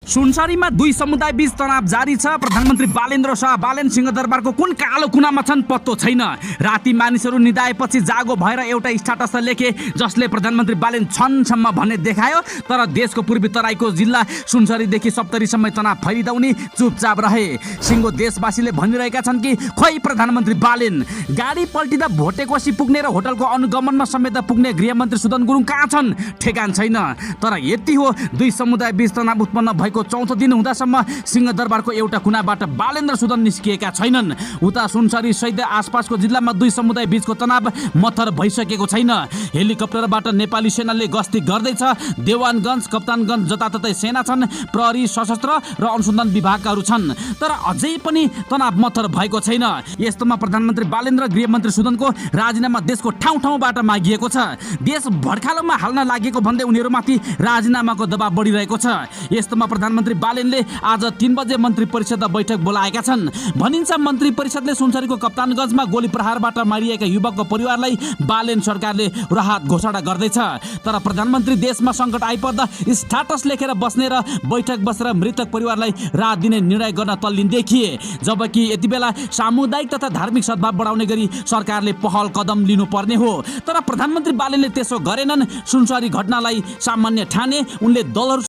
सुनसरीमा दुई समुदाय बीच तनाव जारी छ। प्रधानमन्त्री बालेन्द्र शाह बालेन सिंहदरबारको कुन कालो कुनामा छन् पत्तो छैन। राति मानिसहरू निदाएपछि जागो भएर एउटा स्ट्याटस लेखे जसले प्रधानमन्त्री बालेन छन्सम्म भन्ने देखायो। तर देशको पूर्वी तराईको जिल्ला सुनसरीदेखि सप्तरीसम्म तनाव फैलिँदा उनी चुपचाप रहे। सिंहो देशवासीले भनिरहेका छन् कि खोइ प्रधानमन्त्री बालेन गाडी पल्टिँदा भोटेकोसी पुग्ने र होटलको अनुगमनमा समेत पुग्ने गृहमन्त्री सुदन गुरुङ कहाँ छन् ठेगान छैन। तर यति हो, दुई समुदाय बीच तनाव उत्पन्न भएको चौथो दिन हुँदासम्म सिंहदरबारको एउटा कुनाबाट बालेन्द्र सुदन निस्किएका छैनन्। उता सुनसरी सहित आसपासको जिल्लामा दुई समुदाय बीचको तनाव मत्थर भइसकेको छैन। हेलिकप्टरबाट नेपाली सेनाले गस्ती गर्दैछ। देवानगञ्ज कप्तानगञ्ज जताततै सेना छन्, प्रहरी, सशस्त्र र अनुसन्धान विभागहरू छन्। तर अझै पनि तनाव मत्थर भएको छैन। यस्तोमा प्रधानमन्त्री बालेन्द्र गृहमन्त्री सुदनको राजीनामा देशको ठाउँ ठाउँबाट मागिएको छ। देश भड्खालोमा हाल्न लागेको भन्दै उनीहरूमाथि राजीनामाको दबाव बढिरहेको छ। यस्तोमा प्रधानमन्त्री बालेनले आज 3 बजे मन्त्री परिषद बैठक बोलाएका छन्। भनिन्छ मन्त्री परिषदले सुनसरीको कप्तानगञ्जमा गोली प्रहारबाट मारिएका युवकको परिवारलाई बालेन सरकारले राहत घोषणा गर्दैछ। तर प्रधानमन्त्री देशमा सङ्कट आइपर्दा स्ट्याटस लेखेर बस्ने र बैठक बसेर मृतक परिवारलाई राहत दिने निर्णय गर्न तल्लीन देखिए। जबकि यति बेला सामुदायिक तथा धार्मिक सद्भाव बढाउने गरी सरकारले पहल कदम लिनुपर्ने हो। तर प्रधानमन्त्री बालेनले त्यसो गरेनन्। सुनसरी घटनालाई सामान्य ठाने उनले दलहरू